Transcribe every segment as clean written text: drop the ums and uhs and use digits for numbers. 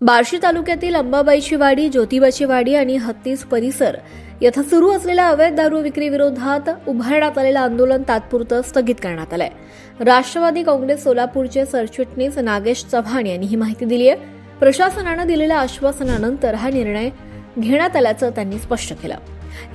बार्शी तालुक्यातील अंबाबाईची वाडी, ज्योतिबाची वाडी आणि हत्तीस परिसर येथे सुरू असलेल्या अवैध दारू विक्री विरोधात उभारण्यात आलेलं आंदोलन तात्पुरतं स्थगित करण्यात आलंय. राष्ट्रवादी काँग्रेस सोलापूरचे सरचिटणीस नागेश चव्हाण यांनी ही माहिती दिली आहे. प्रशासनानं दिलेल्या आश्वासनानंतर हा निर्णय घेण्यात आल्याचं त्यांनी स्पष्ट केलं.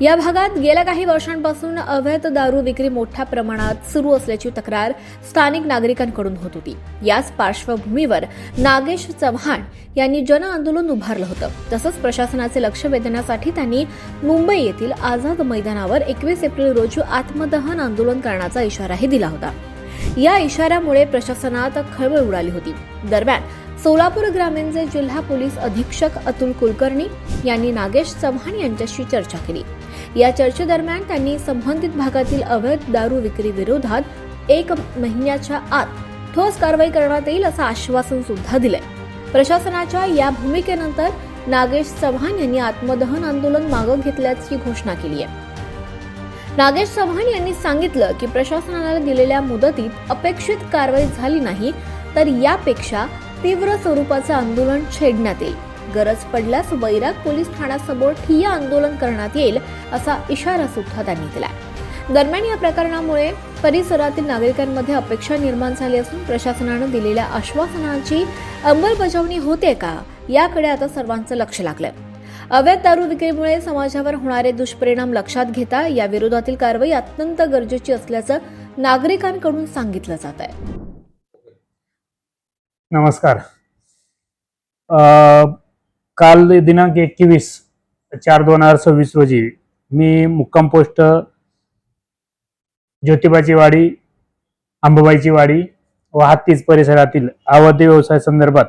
या भागात गेल्या काही वर्षांपासून अवैध दारू विक्री मोठ्या प्रमाणात सुरू असल्याची तक्रार स्थानिक नागरिकांकडून होत होती. याच पार्श्वभूमीवर नागेश चव्हाण यांनी जन आंदोलन उभारलं होतं. तसंच प्रशासनाचे लक्ष वेधण्यासाठी त्यांनी मुंबई येथील आझाद मैदानावर 21 एप्रिल रोजी आत्मदहन आंदोलन करण्याचा इशाराही दिला होता. या इशाऱ्यामुळे प्रशासनात खळबळ उडाली होती. दरम्यान सोलापूर ग्रामीणचे जिल्हा पोलीस अधीक्षक अतुल कुलकर्णी यांनी नागेश चव्हाण यांच्याशी चर्चा केली. या चर्चेदरम्यान त्यांनी संबंधित भागातील अवैध दारू विक्री विरोधात 1 महिन्याच्या आत ठोस कारवाई करण्यात येईल असं आश्वासन सुद्धा दिलंय. प्रशासनाच्या या भूमिकेनंतर नागेश चव्हाण यांनी आत्मदहन आंदोलन मागे घेतल्याची घोषणा केली आहे. नागेश चव्हाण यांनी सांगितलं की प्रशासनाला दिलेल्या मुदतीत अपेक्षित कारवाई झाली नाही तर यापेक्षा तीव्र स्वरूपाचं आंदोलन छेडण्यात येईल. गरज पडल्यास वैराग पोलीस ठाण्यासमोर ठिय्या आंदोलन करण्यात येईल असा इशारा सुद्धा त्यांनी दिलाय. दरम्यान या प्रकरणामुळे परिसरातील नागरिकांमध्ये अपेक्षा निर्माण झाली असून प्रशासनानं दिलेल्या आश्वासनाची अंमलबजावणी होते का याकडे आता सर्वांचं लक्ष लागलंय. अवैध दारू विक्रीमुळे समाजावर होणारे दुष्परिणाम लक्षात घेता या विरोधातील कारवाई अत्यंत गरजेची असल्याचं नागरिकांकडून सांगितलं जात आहे. नमस्कार. काल दिनांक 21/4/2026 रोजी मी मुक्काम पोस्ट ज्योतिबाची वाडी, अंबाबाईची वाडी व हत्तीस परिसरातील अवैध व्यवसाय संदर्भात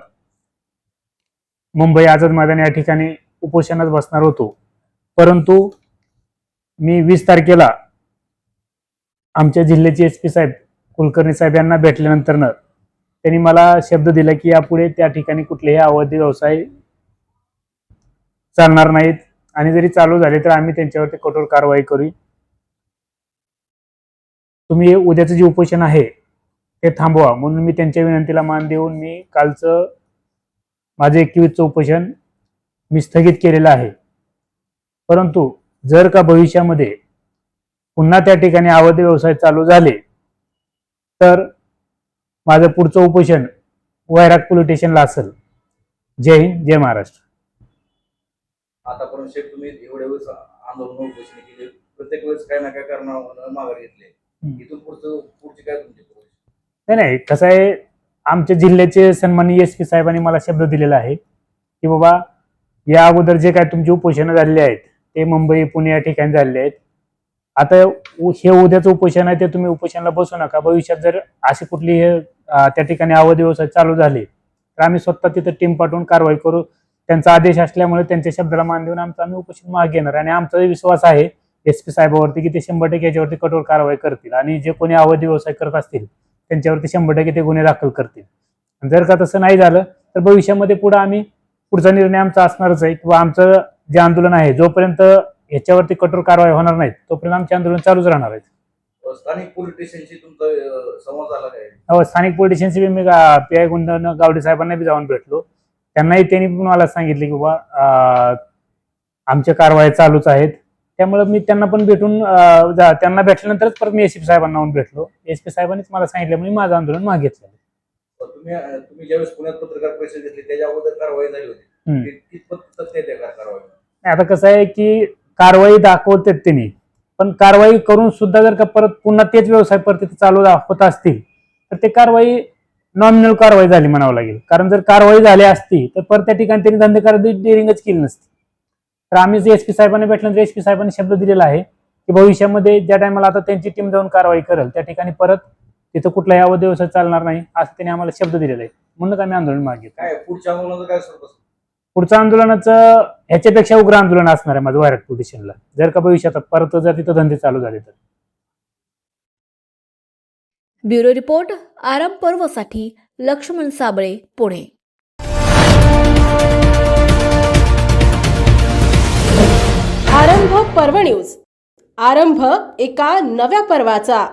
मुंबई आझाद मैदान या ठिकाणी उपोषणास बसणार होतो. परंतु मी 20 तारखेला आमच्या जिल्ह्याचे SP साहेब कुलकर्णी साहेब यांना भेटल्यानंतर त्यांनी मला शब्द दिला की यापुढे त्या ठिकाणी कुठलेही अवैध व्यवसाय चालणार नाहीत आणि जरी चालू झाले तर आम्ही त्यांच्यावरती कठोर कारवाई करू. तुम्ही उद्याचं जे उपोषण आहे ते थांबवा म्हणून मी त्यांच्या विनंतीला मान देऊन मी कालचं माझं 21चं उपोषण मी स्थगित केलेलं आहे. परंतु जर का भविष्यामध्ये पुन्हा त्या ठिकाणी अवैध व्यवसाय चालू झाले तर माझं पुढचं उपोषण वैराग पोलीस स्टेशनला असेल. जय हिंद, जय महाराष्ट्र. आतापर्यंत तुम्ही एवढे वेळेस आंदोलन उपोषण केले, प्रत्येक वेळेस काही ना काही कारणावरून माघार घेतले. इथून पुढची काय तुमची? नाही, कसं आहे, आमच्या जिल्ह्याचे सन्माननीय SP साहेबांनी मला शब्द दिलेला आहे की बाबा या अगोदर जे काय तुमची उपोषणं झालेली आहेत ते मुंबई, पुणे या ठिकाणी झालेले आहेत. आता हे उद्याचं उपोषण आहे ते तुम्ही उपोषणाला बसू नका. भविष्यात जर अशी कुठली त्या ठिकाणी अवैध व्यवसाय चालू झाले तर आम्ही स्वतः तिथं टीम पाठवून कारवाई करू. त्यांचा आदेश असल्यामुळे त्यांच्या शब्दाला मान देऊन आम्ही उपोषण मागे घेणार आणि आमचा विश्वास आहे SP साहेबांवरती की ते 100% याच्यावरती कठोर कारवाई करतील आणि जे कोणी अवैध व्यवसाय करत असतील त्यांच्यावरती 100% ते गुन्हे दाखल करतील. जर का तसं नाही झालं तर भविष्यामध्ये आम्ही पुढचा निर्णय आमचा असणारच आहे किंवा आमचं जे आंदोलन आहे जोपर्यंत याच्यावरती कठोर कारवाई होणार नाही तोपर्यंत आमचे आंदोलन चालूच राहणार आहेत. स्थानिक पोलीस स्टेशनशी तुमचा संवाद झाला काय? हो, स्थानिक पोलीस स्टेशनशी मी PI गुंडन गावडे साहेबांना बी जाऊन भेटलो. त्यांनी पण मला सांगितले की बाबा आमच्या कारवाई चालूच आहेत. त्यामुळे मी त्यांना पण भेटून त्यांना भेटल्यानंतरच परत मी SP साहेबांना जाऊन भेटलो. SP साहेबांनीच मला सांगितलं म्हणून माझं आंदोलन मागे घेतलं. तुम्ही ज्यावेळेस पुण्यात पत्रकार परिषद घेतली त्याच्या अगोदर कारवाई झाली होती, कितपत तथ्य आहे त्या कारवाई? आता कसं आहे की कारवाई दाखवतात त्यांनी, पण कारवाई करून सुद्धा जर का परत पुन्हा तेच व्यवसाय परत चालू होत असतील तर ते कारवाई नॉमिनल कारवाई झाली म्हणावं लागेल. कारण जर कारवाई झाली असती तर परत त्या ठिकाणी त्यांनी धंदे करायची डेअरिंगच केली नसती. तर आम्ही जे SP साहेबांनी भेटल्यानंतर SP साहेबांनी शब्द दिलेला आहे की भविष्यामध्ये ज्या टायमाला आता त्यांची टीम जाऊन कारवाई करेल त्या ठिकाणी परत तिथं कुठलाही अवैध व्यवसाय चालणार नाही असं त्यांनी आम्हाला शब्द दिलेला आहे. म्हणून आम्ही आंदोलन मागे घेतो. काय पुढच्या आंदोलनाचं काय स्वरूप असेल? पुढचं आंदोलनाचं ह्याच्यापेक्षा उग्र आंदोलन असणार आहे माझं वैराग पोलीस स्टेशनला जर का भविष्यात परत जर तिथं धंदे चालू झाले तर. ब्युरो रिपोर्ट, आराम पर्वसाठी लक्ष्मण साबळे, पुणे. आरंभ पर्व न्यूज. आरंभ एका नव्या पर्वाचा.